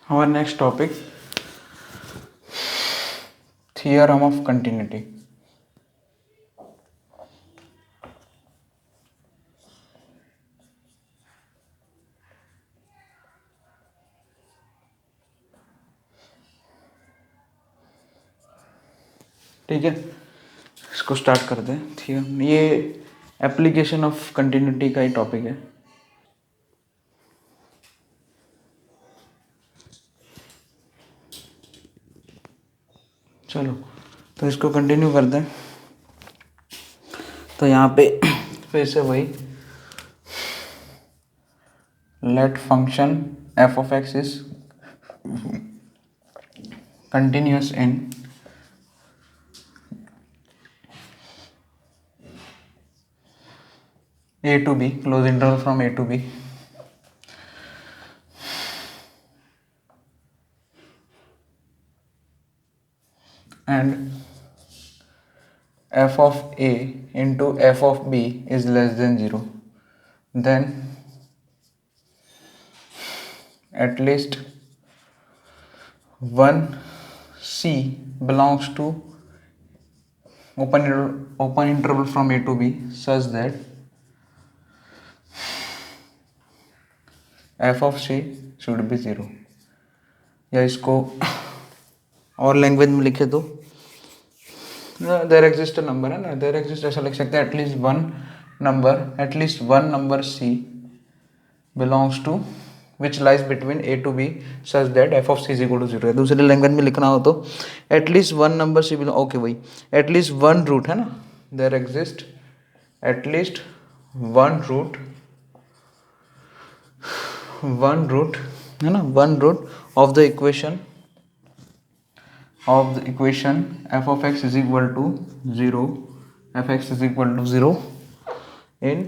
Our next topic, theorem of continuity. ठीक है, इसको स्टार्ट करते हैं। थियरम, ये एप्लीकेशन ऑफ कंटिन्यूटी का ही टॉपिक है। चलो तो इसको कंटिन्यू करते हैं। तो यहाँ पे फिर से वही, let function F of X is continuous in a to b, close interval from a to b, and f of a into f of b is less than 0, then at least one c belongs to open interval from a to b such that f of c should be 0। या इसको और language में लिखे तो there exist number है ना, there exist ऐसा लिख सकते हैं, at least one number C belongs to which lies between A to B such that F of C is equal to 0 है। दूसरे लैंग्वेज में लिखना हो तो at least one number C belong, okay वही, एटलीस्ट वन रूट है ना, there exist at least one root है ना, one root of the equation f of x is equal to 0, fx is equal to 0 in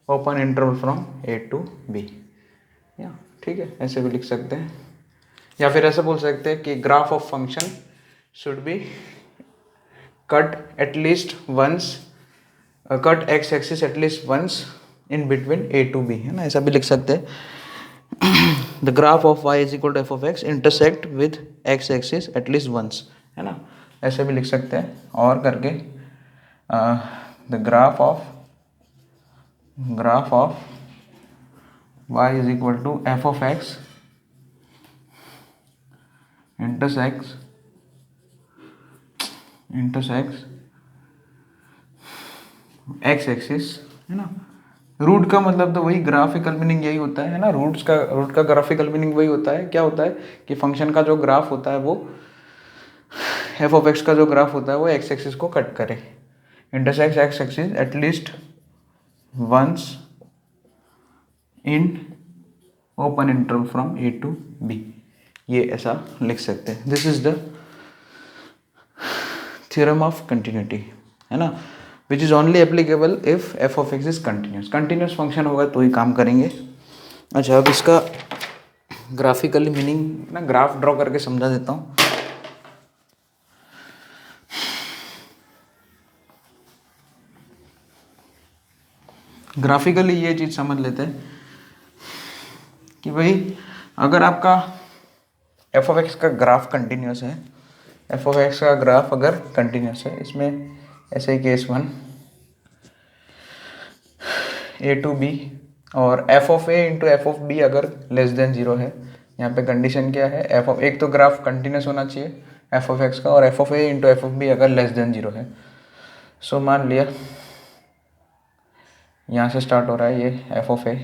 open interval from a to b। या ठीक है, ऐसे भी लिख सकते हैं, या फिर ऐसे बोल सकते हैं कि graph of function should be cut at least once, cut X axis at least once in between a to b, है ना, ऐसा भी लिख सकते हैं। the graph of y is equal to f of x intersect with x axis at least once, है ना, ऐसे भी लिख सकते हैं। और करके the graph of y is equal to f of x intersects x axis, है ना। रूट का मतलब तो वही ग्राफिकल मीनिंग यही होता है ना, रूट का ग्राफिकल मीनिंग वही होता है। क्या होता है कि फंक्शन का जो ग्राफ होता है वो एफ ऑफ एक्स का जो ग्राफ होता है वो एक्स एक्सिस को कट करे, intersect X axis at least once in open interval from A to B, ये ऐसा लिख सकते हैं। This is the theorem of continuity, है ना, which is only applicable if F of X is continuous function होगा तो ही काम करेंगे। अच्छा, अब इसका ग्राफिकली मीनिंग ना ग्राफ ड्रॉ करके समझा देता हूँ। ग्राफिकली ये चीज़ समझ लेते हैं कि भाई अगर आपका एफ ऑफ एक्स का ग्राफ कंटिन्यूस है, एफ ऑफ एक्स का ग्राफ अगर कंटिन्यूस है, इसमें ऐसे ही case one a to b और F of A into F of B अगर लेस देन 0 है, यहाँ पे कंडीशन क्या है, एफ ऑफ एक तो ग्राफ कंटिन्यूस होना चाहिए एफ ऑफ एक्स का, और F of A into F of B अगर लेस देन 0 है। सो मान लिया यहाँ से स्टार्ट हो रहा है ये एफ ऑफ ए,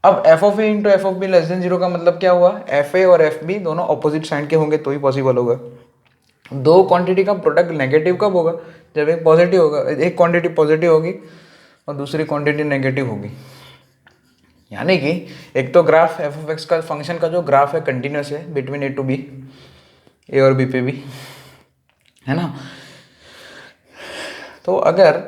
अब F of A into F of b less than 0 का मतलब क्या हुआ, एफ ए और एफ बी दोनों ऑपोजिट साइड के होंगे तो ही पॉसिबल होगा। दो क्वांटिटी का प्रोडक्ट नेगेटिव कब होगा, जब एक पॉजिटिव होगा, एक क्वांटिटी पॉजिटिव होगी और दूसरी क्वांटिटी नेगेटिव होगी। यानी कि एक तो ग्राफ एफ ऑफ एक्स का फंक्शन का जो ग्राफ है कंटिन्यूस है बिटवीन ए टू बी, ए और बी पे भी, है ना। तो अगर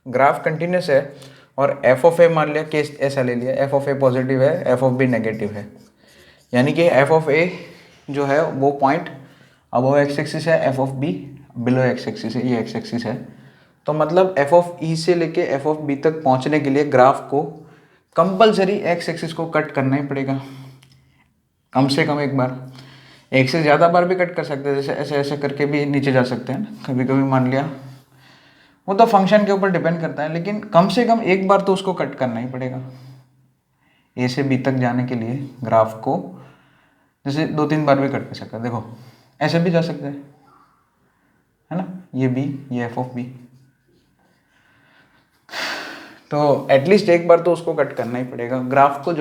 ग्राफ कंटिन्यूस है और एफ ऑफ ए मान लिया केस ऐसा ले लिया, एफ ऑफ ए पॉजिटिव है, एफ ऑफ बी नेगेटिव है, यानी कि एफ ऑफ ए जो है वो पॉइंट अबव एक्स एक्सिस है, F of be below x axis है, ये एक्स एक्सिस है। तो मतलब एफ ऑफ ई से लेके एफ ऑफ बी तक पहुंचने के लिए ग्राफ को कंपलसरी एक्स एक्सिस को कट करना ही पड़ेगा कम से कम एक बार। एक से ज़्यादा बार भी कट कर सकते हैं, जैसे ऐसे ऐसे करके भी नीचे जा सकते हैं ना, कभी कभी मान लिया, वो तो फंक्शन के ऊपर डिपेंड करता है, लेकिन कम से कम एक बार तो उसको कट करना ही पड़ेगा ए से बी तक जाने के लिए ग्राफ को। जैसे 2-3 बार भी कट कर सकते हैं, देखो ऐसे भी जा सकते हैं, है ना, ये बी, ये एफ ऑफ बी, तो एटलीस्ट एक बार तो उसको कट करना ही पड़ेगा ग्राफ को।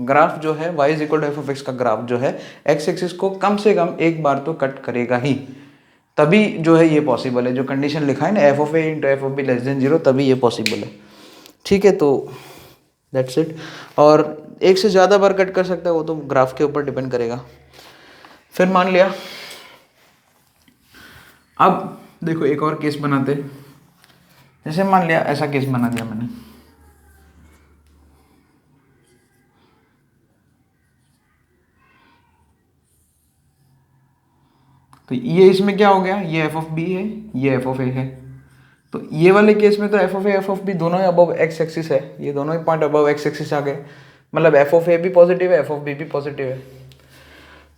ग्राफ जो है y is equal to F of x का ग्राफ जो है एक्स एक्सिस को कम से कम एक बार तो कट करेगा ही, तभी जो है ये पॉसिबल है, जो कंडीशन लिखा है ना F of A into F of b less than 0, तभी ये पॉसिबल है। ठीक है, तो दैट्स इट। और एक से ज़्यादा बार कट कर सकता है, वो तो ग्राफ के ऊपर डिपेंड करेगा। फिर मान लिया, अब देखो एक और केस बनाते, जैसे मान लिया ऐसा केस बना दिया मैंने, तो ये इसमें क्या हो गया, ये एफ ऑफ बी है, ये एफ ऑफ ए है, तो ये वाले केस में तो F of A F of B दोनों ही अबव एक्स एक्सिस है, ये दोनों ही पॉइंट अबव एक्स एक्सिस आ गए, मतलब एफ ऑफ ए भी पॉजिटिव है, एफ ऑफ बी भी पॉजिटिव है,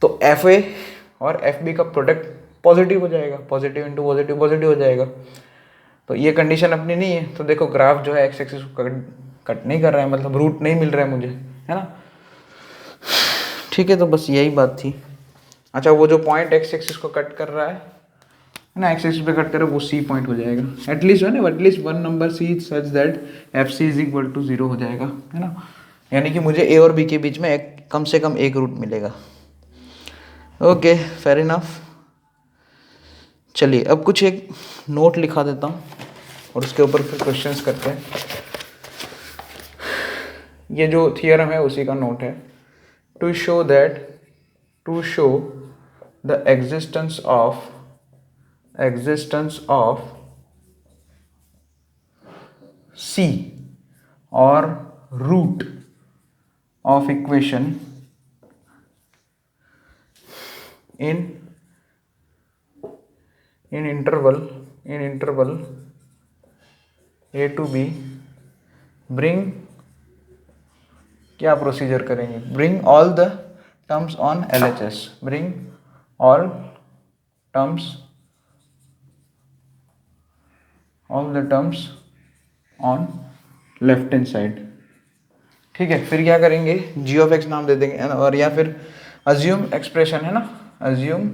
तो एफ ए और एफ बी का प्रोडक्ट पॉजिटिव हो जाएगा, पॉजिटिव इंटू पॉजिटिव पॉजिटिव हो जाएगा, तो ये कंडीशन अपनी नहीं है। तो देखो ग्राफ जो है एक्स एक्सिस को कट नहीं कर रहा है, मतलब रूट नहीं मिल रहा है मुझे, है ना। ठीक है, तो बस यही बात थी। अच्छा, वो जो पॉइंट एक्स एक्सिस को कट कर रहा है ना, एक्स एक्सिस पे कट कर रहा है, वो सी पॉइंट हो जाएगा, एटलीस्ट है ना, at least one number C such that F C is equal to 0 हो जाएगा, है ना, यानी कि मुझे ए और बी के बीच में कम से कम एक रूट मिलेगा। Okay, fair enough. चलिए अब कुछ एक नोट लिखा देता हूँ और उसके ऊपर फिर क्वेश्चंस करते हैं। ये जो थियरम है उसी का नोट है, to show the existence of C or root of equation in interval a to b, bring, क्या प्रोसीजर करेंगे, bring all the terms on LHS, bring all the terms on left hand side. ठीक है, फिर क्या करेंगे, g of x नाम दे देंगे, और या फिर अज्यूम एक्सप्रेशन है ना, assume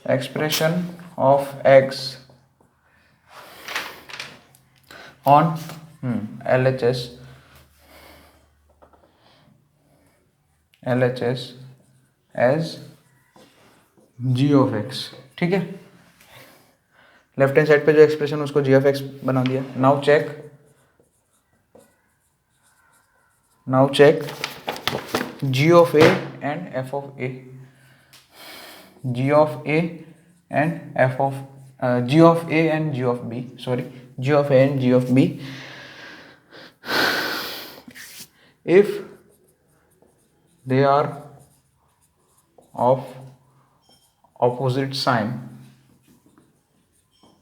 expression of x on LHS as g of x। ठीक है, लेफ्ट हैंड साइड पे जो एक्सप्रेशन उसको g ऑफ x बना दिया। Now check g of a and f of a, g of a and f of g of a and g of b, sorry, g of a and g of b, if they are of opposite sign,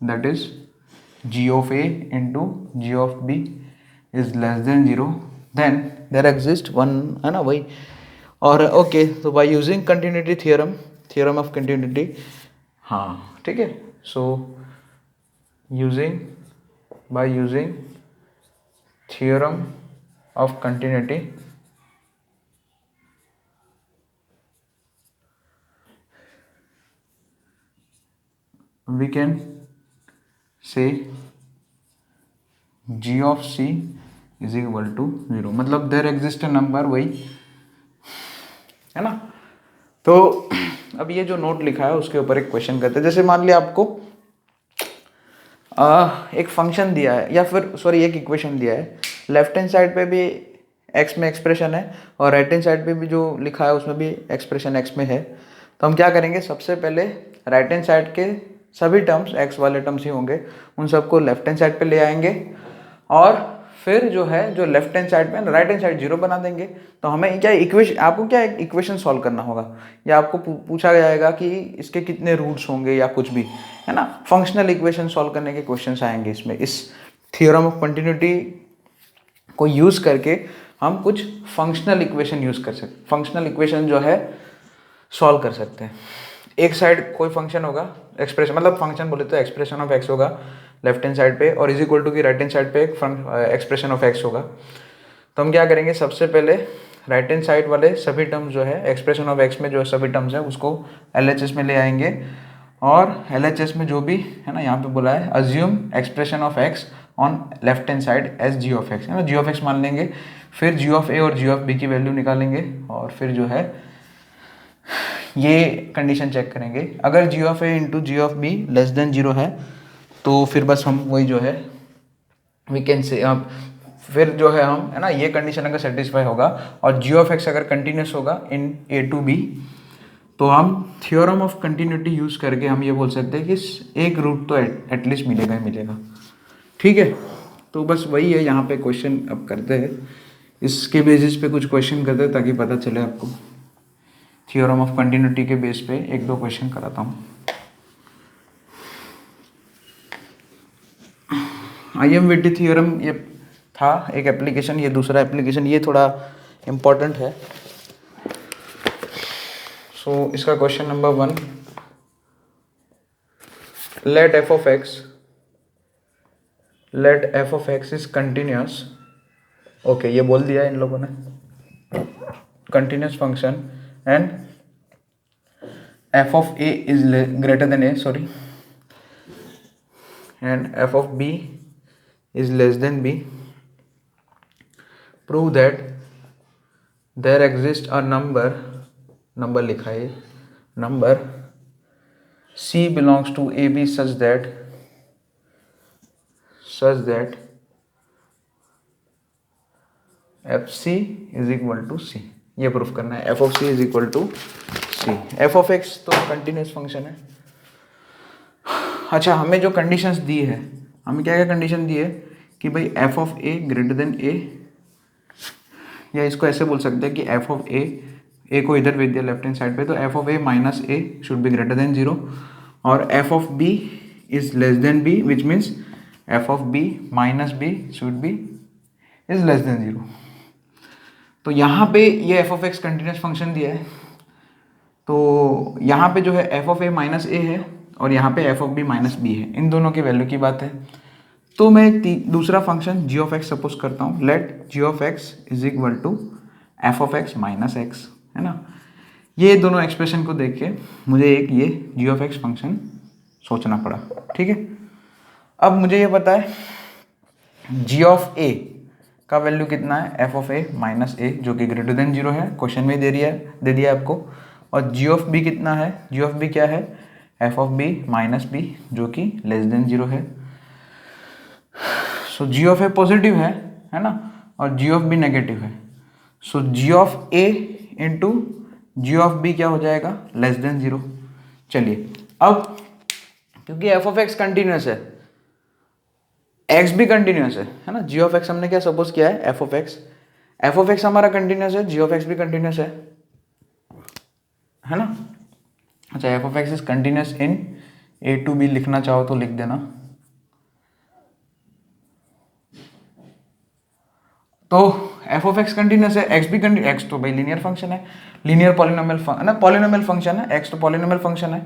that is g of a into g of b is less than 0, then there exists one, है ना वही। और okay, तो by using continuity theorem of continuity, हाँ ठीक है, so by using theorem of continuity we can say g of c is equal to 0, मतलब there exist number, वही है ना। तो अब ये जो नोट लिखा है उसके ऊपर एक क्वेश्चन करते हैं। जैसे मान लिया आपको एक फंक्शन दिया है, या फिर सॉरी एक इक्वेशन दिया है, लेफ्ट हैंड साइड पे भी x में एक्सप्रेशन है और राइट हैंड साइड पे भी जो लिखा है उसमें भी एक्सप्रेशन x में है। तो हम क्या करेंगे, सबसे पहले राइट हैंड साइड के सभी टर्म्स x वाले टर्म्स ही होंगे, उन सबको लेफ्ट हैंड साइड पे ले आएंगे और फिर जो है जो लेफ्ट हैंड साइड पे राइट हैंड साइड 0 बना देंगे। तो हमें क्या इक्वेशन, आपको क्या इक्वेशन सॉल्व करना होगा, या आपको पूछा जाएगा कि इसके कितने रूट्स होंगे या कुछ भी, है ना। फंक्शनल इक्वेशन सॉल्व करने के क्वेश्चंस आएंगे इसमें। इस थ्योरम ऑफ कंटिन्यूटी को यूज़ करके हम कुछ फंक्शनल इक्वेशन यूज़ कर सकते, फंक्शनल इक्वेशन जो है सॉल्व कर सकते हैं। एक साइड कोई फंक्शन होगा, एक्सप्रेशन मतलब फंक्शन बोले तो एक्सप्रेशन ऑफ एक्स होगा लेफ्ट हैंड साइड पे, और इज इक्वल टू की राइट हैंड साइड पे एक एक्सप्रेशन ऑफ एक्स होगा। तो हम क्या करेंगे, सबसे पहले राइट हैंड साइड वाले सभी टर्म्स जो है एक्सप्रेशन ऑफ एक्स में जो सभी टर्म्स है उसको LHS में ले आएंगे, और LHS में जो भी है ना, यहाँ पे बोला है assume expression of X on left hand side as G of X, है ना, जी ऑफ एक्स मान लेंगे। फिर जी ऑफ ए और जी ऑफ बी की वैल्यू निकालेंगे, और फिर जो है ये कंडीशन चेक करेंगे। अगर g of A into g of b less than 0 है तो फिर बस हम वही जो है वी कैन से फिर जो है हम, है ना, ये कंडीशन अगर सेटिस्फाई होगा और जी ऑफ एक्स अगर कंटिन्यूस होगा इन A to B, तो हम थ्योरम ऑफ कंटिन्यूटी यूज़ करके हम ये बोल सकते हैं कि एक रूट तो एटलीस्ट मिलेगा ही मिलेगा। ठीक है, तो बस वही है, यहाँ पे क्वेश्चन अब करते हैं, इसके बेसिस पे कुछ क्वेश्चन करते हैं ताकि पता चले आपको। थ्योरम ऑफ कंटिन्यूटी के बेस पे एक दो क्वेश्चन कराता हूँ। IMVT थ्योरम ये था एक एप्लीकेशन, ये दूसरा एप्लीकेशन, ये थोड़ा इम्पोर्टेंट है। सो इसका question number 1, let f of x is continuous. Okay, ये बोल दिया इन लोगों ने, continuous function, and f of a is greater than a, sorry, and f of b is less than b. Prove that there exists a number लिखा है, number c belongs to ab such that fc is equal to c। ये proof करना है, f of c is equal to c। f of x तो continuous function है। अच्छा, हमें जो कंडीशंस दी है, हमें क्या क्या कंडीशन दी है कि भाई f of a greater than a, या इसको ऐसे बोल सकते हैं कि f of a को इधर भेज दिया लेफ्ट हैंड साइड पे, तो f of a minus a should be greater than 0, और f of b is less then b, which means f of b minus b should be is less than 0। तो यहाँ पे ये f of x continuous function दिया है, तो यहाँ पे जो है f of a minus a है, और यहाँ पे f of b minus b है, इन दोनों की वैल्यू की बात है। तो मैं एक दूसरा function g of x suppose करता हूँ, let g of x is equal to f of x minus x, है ना। ये दोनों एक्सप्रेशन को देख के मुझे एक ये g of x फंक्शन सोचना पड़ा। ठीक है, अब मुझे ये पता है g of a का वैल्यू कितना है, f of a minus a, जो कि ग्रेटर देन 0 है, क्वेश्चन में दे दिया आपको। और g of b कितना है, g of b क्या है, f of b minus b, जो कि लेस देन 0 है। So g of a positive है ना, और g of b नेगेटिव है। So g of a into g of b क्या हो जाएगा, लेस देन 0। चलिए, अब क्योंकि f of x कंटिन्यूस है, x भी कंटिन्यूस है ना, g of x हमने क्या सपोज किया है, f of x हमारा कंटिन्यूस है, g of x भी कंटिन्यूस है ना। अच्छा, f of x is continuous in a to b लिखना चाहो तो लिख देना। तो f of x कंटिन्यूस है, x भी कंटिन्यूस, x तो भाई लीनियर फंक्शन है, लीनियर पॉलिनोमियल फंक्शन है, x तो पॉलिनोमियल फंक्शन है,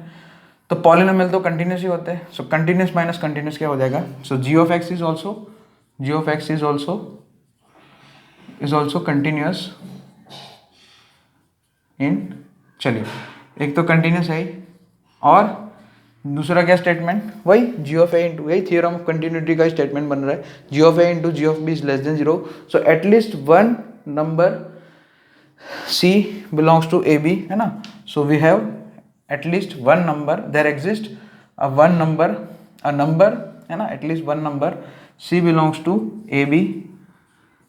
तो पॉलिनोमियल तो कंटिन्यूस ही होते हैं। सो कंटिन्यूस माइनस कंटिन्यूस क्या हो जाएगा, सो g of x is also continuous in, चलिए एक तो कंटिन्यूस है ही, और दूसरा क्या स्टेटमेंट, वही g of a इंटू, यही थ्योरम ऑफ कंटिन्यूटी का स्टेटमेंट बन रहा है, g of a into g of b is less than 0। So at least one number c belongs to ab, है ना। So we have at least one number, there exist a number, है ना, at least one number c belongs to ab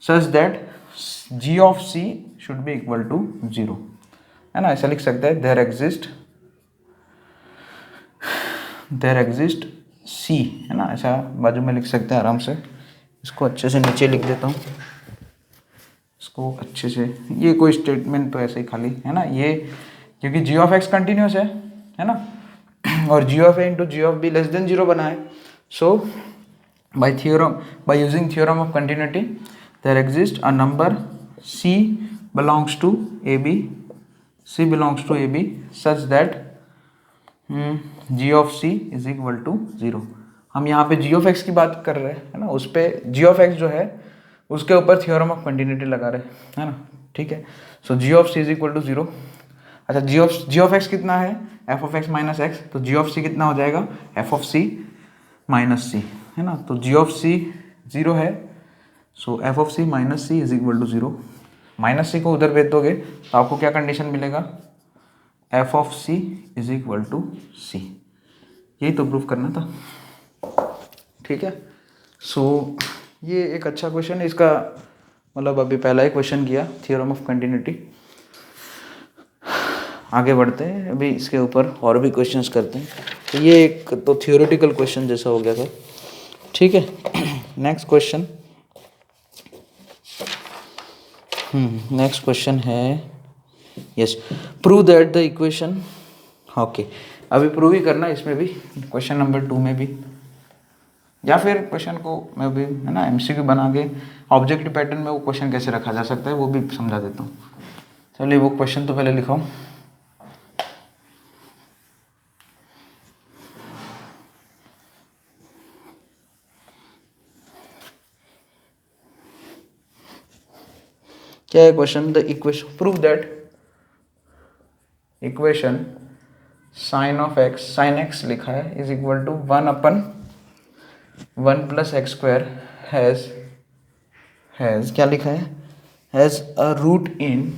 such that g of c should be equal to 0, है ना। ऐसा लिख सकते हैं, देयर एग्जिस्ट c, है ना, ऐसा बाजू में लिख सकते हैं आराम से, इसको अच्छे से नीचे लिख देता हूँ, इसको अच्छे से, ये कोई स्टेटमेंट तो ऐसे ही खाली है ना, ये क्योंकि जी ऑफ एक्स कंटिन्यूस है ना, और g of A into g of b less than zero बना है. सो by using theorem of continuity there exists a number c belongs to ab such that g of c is equal to 0. हम यहाँ पे g of x की बात कर रहे हैं है ना, उस पर g of x जो है उसके ऊपर थ्योरम ऑफ कंटिन्यूटी लगा रहे है ना, ठीक है. So g of c is equal to 0. अच्छा, g of x कितना है, f of x minus x, तो g of c कितना हो जाएगा, f of c minus c है ना, तो g of c 0 है. So f of c minus c is equal to 0. Minus c को उधर भेज दोगे तो आपको क्या कंडीशन मिलेगा, f of c is equal to c. यही तो प्रूफ करना था, ठीक है. सो ये एक अच्छा क्वेश्चन है, इसका मतलब अभी पहला ही क्वेश्चन किया थ्योरम ऑफ कंटिन्यूटी. आगे बढ़ते हैं, अभी इसके ऊपर और भी क्वेश्चंस करते हैं. तो ये एक तो थियोरेटिकल क्वेश्चन जैसा हो गया था, ठीक है. नेक्स्ट क्वेश्चन है, yes, prove that the equation. Okay, अभी प्रूव ही करना इसमें भी, क्वेश्चन नंबर 2 में भी, या फिर क्वेश्चन को मैं भी है ना एमसीक्यू बना के ऑब्जेक्टिव पैटर्न में वो क्वेश्चन कैसे रखा जा सकता है वो भी समझा देता हूँ. चलिए वो क्वेश्चन तो पहले लिखाऊँ. क्या है question, the equation, prove that equation sine of X, sine X लिखा है, is equal to 1/1 plus X square has क्या लिखा है, has a root in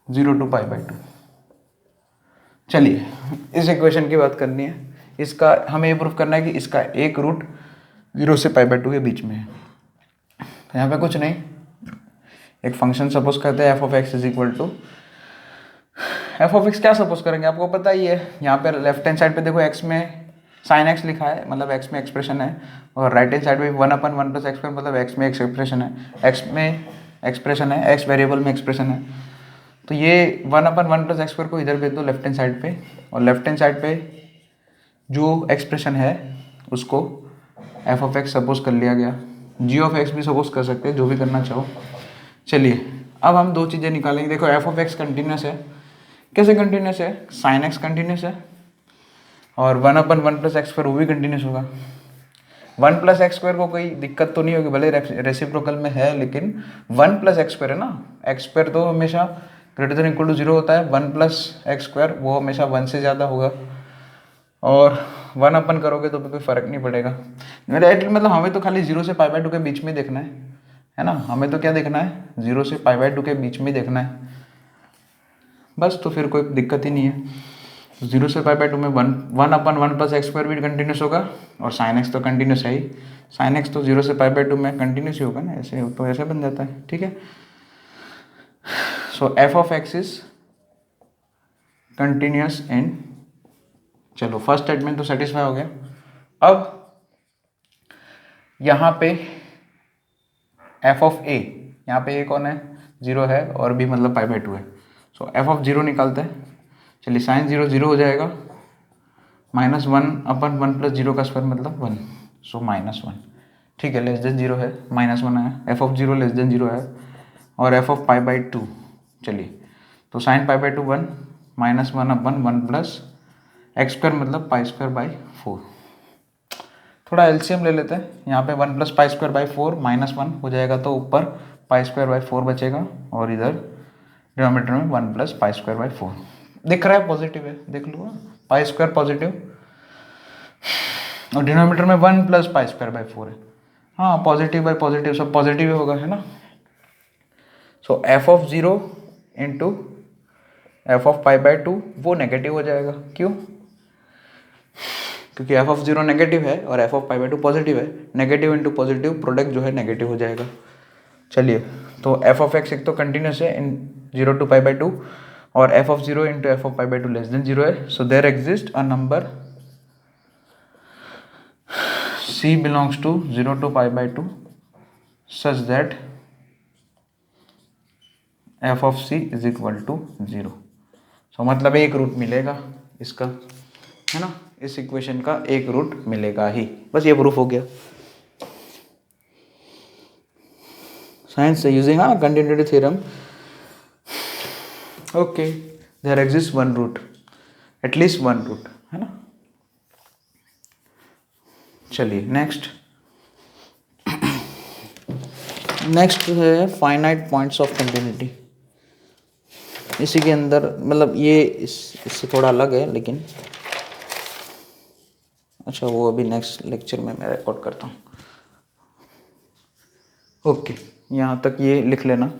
0 to π/2. चलिए इस इक्वेशन की बात करनी है. इसका हमें ये प्रूफ करना है कि इसका एक रूट 0 से π/2 के बीच में है. यहाँ पे कुछ नहीं, एक फंक्शन सपोज करते हैं f of x is equal to, f of x क्या सपोज करेंगे आपको पता ही है. यहाँ पे लेफ्ट हैंड साइड पे देखो x में साइन x लिखा है, मतलब x में एक्सप्रेशन है, और राइट हैंड साइड पे 1/1 प्लस एक्स स्क्वायर, मतलब x में एक्सप्रेशन है, x में एक्सप्रेशन है, x वेरिएबल में एक्सप्रेशन है. तो ये 1/1 प्लस एक्स स्क्वायर को इधर भेज दो लेफ्ट हैंड साइड पे, और लेफ्ट हैंड साइड पे जो एक्सप्रेशन है उसको f of x सपोज कर लिया गया. g of x भी सपोज कर सकते हैं, जो भी करना चाहो. चलिए अब हम दो चीज़ें निकालेंगे. देखो f of x कंटिन्यूस है, कैसे कंटिन्यूस है, साइन x कंटिन्यूस है, और 1/1 प्लस एक्स स्क्वायर वो भी कंटिन्यूस होगा. 1 प्लस एक्स स्क्वायर को कोई दिक्कत तो नहीं होगी, भले रेसिप्रोकल में है, लेकिन 1 प्लस एक्स स्क्वायर है ना, एक्स स्क्वायर तो हमेशा ग्रेटर देन इक्वल टू 0 होता है, 1 प्लस एक्स स्क्वायर वो हमेशा 1 से ज़्यादा होगा, और 1 अपन करोगे तो भी कोई फ़र्क नहीं पड़ेगा. मतलब हमें तो खाली 0 से π/2 के बीच में देखना है ना, हमें तो क्या देखना है, 0 से π/2 के बीच में देखना है बस. तो फिर कोई दिक्कत ही नहीं है. 0 से π/2 में 1/1 प्लस एक्स स्क्वायर भी कंटिन्यूस होगा, और साइन एक्स तो कंटिन्यूस है ही. साइन एक्स तो 0 से π/2 में कंटिन्यूस ही होगा ना, ऐसे तो ऐसे बन जाता है, ठीक है. So f of x is continuous and, चलो फर्स्ट स्टेटमेंट तो सेटिस्फाई हो गया. अब यहाँ पे f of a, यहाँ पे a कौन है, 0 है, और b मतलब π/2 है. सो f of 0 निकालते हैं. चलिए साइन 0 0 हो जाएगा, -1/1 प्लस 0 का स्क्वायर मतलब 1, सो -1, ठीक है. लेस देन 0 है, -1 है, f of 0 लेस देन 0 है, और f of π/2, चलिए तो साइन π/2 1, -1/1 प्लस एक्स स्क्वायर मतलब π²/4. थोड़ा एलसीएम ले लेते हैं. यहाँ पे 1 प्लस π²/4 -1 हो जाएगा, तो ऊपर π²/4 बचेगा, और इधर डिनोमिनेटर में 1 प्लस π²/4 दिख रहा है, पॉजिटिव है, देख लो π² पॉजिटिव, और डिनोमिनेटर में 1 प्लस π²/4 है. हाँ, पॉजिटिव बाई पॉजिटिव सब पॉजिटिव ही होगा, है ना. सो f of 0 into f of π/2 वो नेगेटिव हो जाएगा. क्यों, क्योंकि f of 0 नेगेटिव है और f of π/2 पॉजिटिव है. नेगेटिव इंटू पॉजिटिव प्रोडक्ट जो है नेगेटिव हो जाएगा. चलिए तो f of x एक तो कंटिन्यूस है इन 0 to π/2, और f of 0 into f of π/2 less than 0 है. So there exist a number C belongs to 0 to pi by 2 such that f of c is equal to 0। So मतलब एक root मिलेगा इसका, है ना, इस इक्वेशन का एक रूट मिलेगा ही, बस ये प्रूफ हो गया। Since using continuity theorem. Okay, there exist one root, at least one root, है ना। चलिए नेक्स्ट है फाइनाइट पॉइंट्स ऑफ कंटिन्यूटी। इसी के अंदर मतलब ये इससे थोड़ा अलग है, लेकिन अच्छा वो अभी नेक्स्ट लेक्चर में मैं रिकॉर्ड करता हूँ। ओके, यहाँ तक ये लिख लेना।